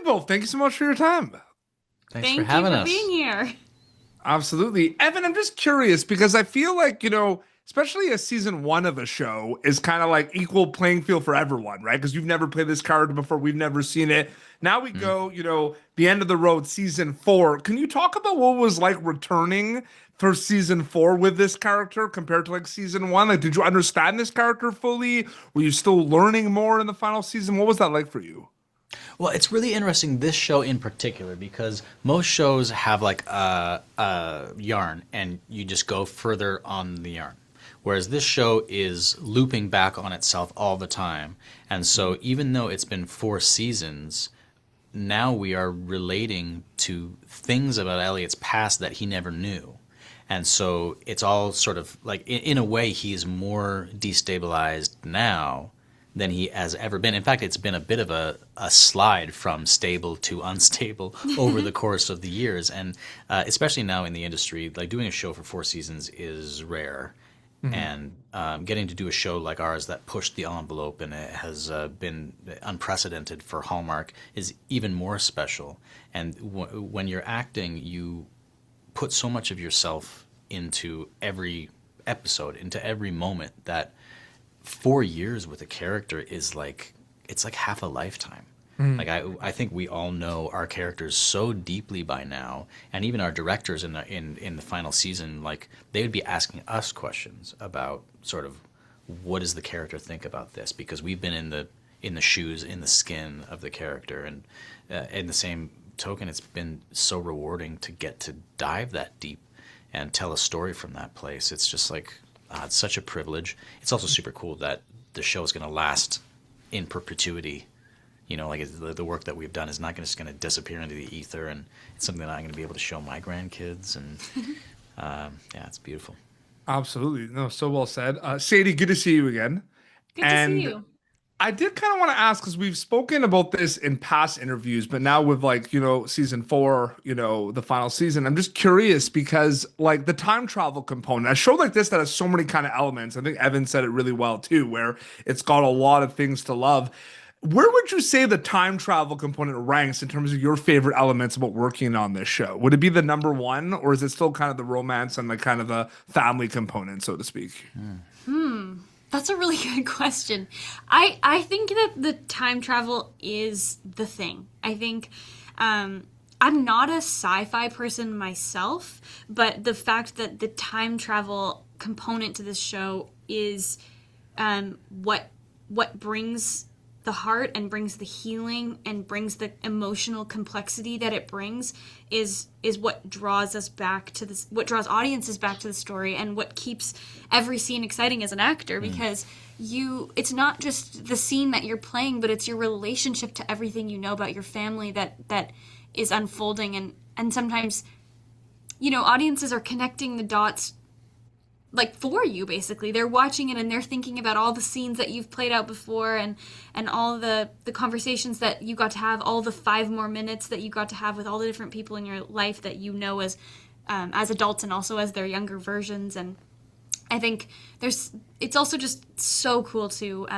both. Thank you so much for your time. Thanks for Thank you having for us. being here. Absolutely. Evan, I'm just curious because I feel like, especially a season one of a show is kind of like equal playing field for everyone, right? Because you've never played this character before, we've never seen it. Now we Mm. go, the end of the road, season four. Can you talk about what it was like returning for season four with this character compared to like season one? Like, did you understand this character fully? Were you still learning more in the final season? What was that like for you? Well, it's really interesting, this show in particular, because most shows have like a yarn and you just go further on the yarn. Whereas this show is looping back on itself all the time. And so even though it's been 4 seasons, now we are relating to things about Elliot's past that he never knew. And so it's all sort of like, in a way, he's more destabilized now than he has ever been. In fact, it's been a bit of a slide from stable to unstable over the course of the years. And especially now in the industry, like doing a show for 4 seasons is rare. Mhm. And getting to do a show like ours that pushed the envelope and it has been unprecedented for Hallmark is even more special. And when you're acting, you put so much of yourself into every episode, into every moment, that 4 years with a character is like, it's like half a lifetime. Mhm. Like I think we all know our characters so deeply by now, and even our directors in the final season, like they would be asking us questions about sort of what does the character think about this, because we've been in the shoes, in the skin of the character, and in the same token, it's been so rewarding to get to dive that deep and tell a story from that place. It's just like it's such a privilege. It's also super cool that the show is going to last in perpetuity. Like the work that we've done is not just going to disappear into the ether, and it's something that I'm going to be able to show my grandkids. And yeah, it's beautiful. Absolutely. No, so well said. Sadie, good to see you again. Good to see And you. I did kind of want to ask because we've spoken about this in past interviews, but now with like, season four, the final season, I'm just curious because like the time travel component, a show like this that has so many kind of elements, I think Evan said it really well too, where it's got a lot of things to love. Where would you say the time travel component ranks in terms of your favorite elements about working on this show? Would it be the number one, or is it still kind of the romance and the kind of the family component, so to speak? Hmm. That's a really good question. I think that the time travel is the thing. I think I'm not a sci-fi person myself, but the fact that the time travel component to this show is what brings the heart and brings the healing and brings the emotional complexity that it brings is what draws us back to this, what draws audiences back to the story, and what keeps every scene exciting as an actor, because it's not just the scene that you're playing, but it's your relationship to everything you know about your family that is unfolding. And sometimes audiences are connecting the dots like for you. Basically, they're watching it and they're thinking about all the scenes that you've played out before, and all the conversations that you got to have, all the 5 more minutes that you got to have with all the different people in your life that as adults and also as their younger versions. And I think it's also just so cool to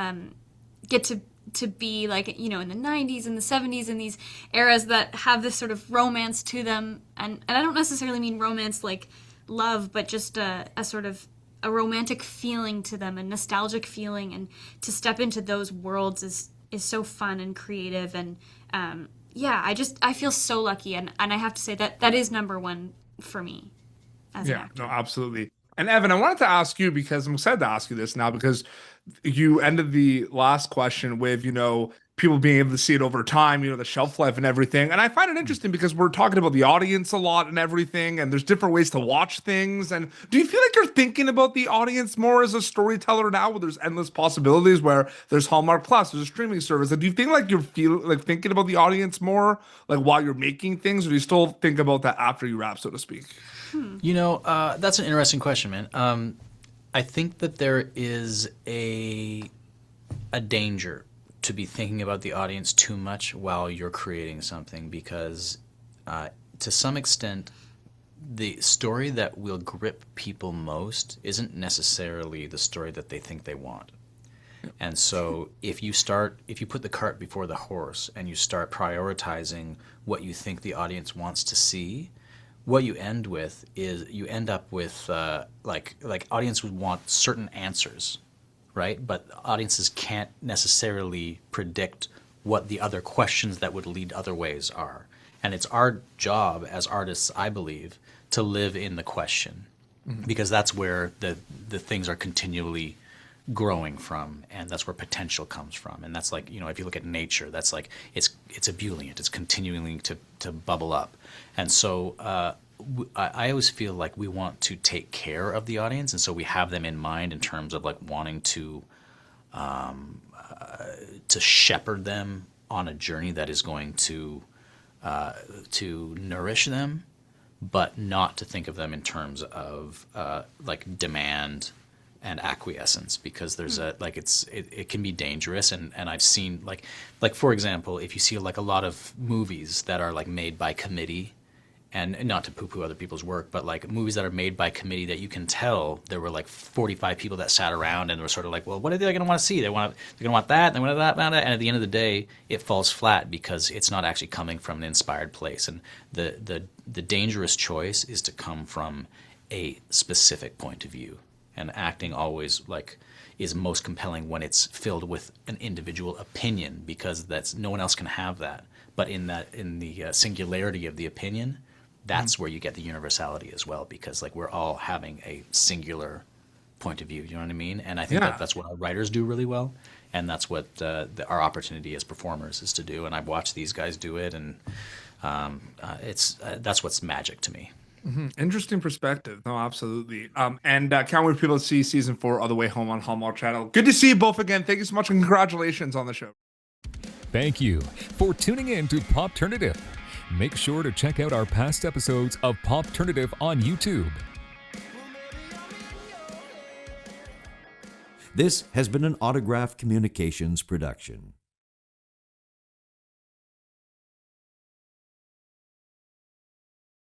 get to be like, in the 90s and the 70s, and these eras that have this sort of romance to them. And I don't necessarily mean romance like love, but just a sort of a romantic feeling to them, a nostalgic feeling. And to step into those worlds is so fun and creative. And yeah, I feel so lucky. And I have to say that is number one for me as an Yeah, no, actor. absolutely. And Evan, I wanted to ask you because I'm excited to ask you this now because you ended the last question with, people being able to see it over time, the shelf life and everything. And I find it interesting because we're talking about the audience a lot and everything, and there's different ways to watch things. And do you feel like you're thinking about the audience more as a storyteller now, where there's endless possibilities, where there's Hallmark Plus, there's a streaming service? Like, do you think like you're thinking about the audience more, like while you're making things, or do you still think about that after you wrap, so to speak? Hmm. That's an interesting question, man. I think that there is a danger to be thinking about the audience too much while you're creating something, because to some extent, the story that will grip people most isn't necessarily the story that they think they want. And so if you put the cart before the horse and you start prioritizing what you think the audience wants to see, what you end up with like audience would want certain answers, right? But audiences can't necessarily predict what the other questions that would lead other ways are. And it's our job as artists, I believe, to live in the question, because that's where the things are continually growing from, and that's where potential comes from. And that's like, if you look at nature, that's like it's ebullient, it's continuing to bubble up. And so I always feel like we want to take care of the audience, and so we have them in mind in terms of like wanting to shepherd them on a journey that is going to nourish them, but not to think of them in terms of like demand and acquiescence, because there's it can be dangerous, and I've seen like for example, if you see like a lot of movies that are like made by committee, and not to poo-poo other people's work, but like movies that are made by committee that you can tell there were like 45 people that sat around and were sort of like, well, what are they going to want to see? They're going to want that, and they want that, and at the end of the day, it falls flat because it's not actually coming from an inspired place. And the dangerous choice is to come from a specific point of view, and acting always like is most compelling when it's filled with an individual opinion, because that's no one else can have that. But in the singularity of the opinion, that's where you get the universality as well, because like we're all having a singular point of view. You know what I mean? And I think that's what our writers do really well, and that's what our opportunity as performers is to do. And I've watched these guys do it, and that's what's magic to me. Interesting perspective. No, absolutely. And can't wait for people to see season 4 All the Way Home on Hallmark Channel. Good to see you both again. Thank you so much, and congratulations on the show. Thank you for tuning in to Popternative. Make sure to check out our past episodes of Popternative on YouTube. This has been an Autograph Communications production.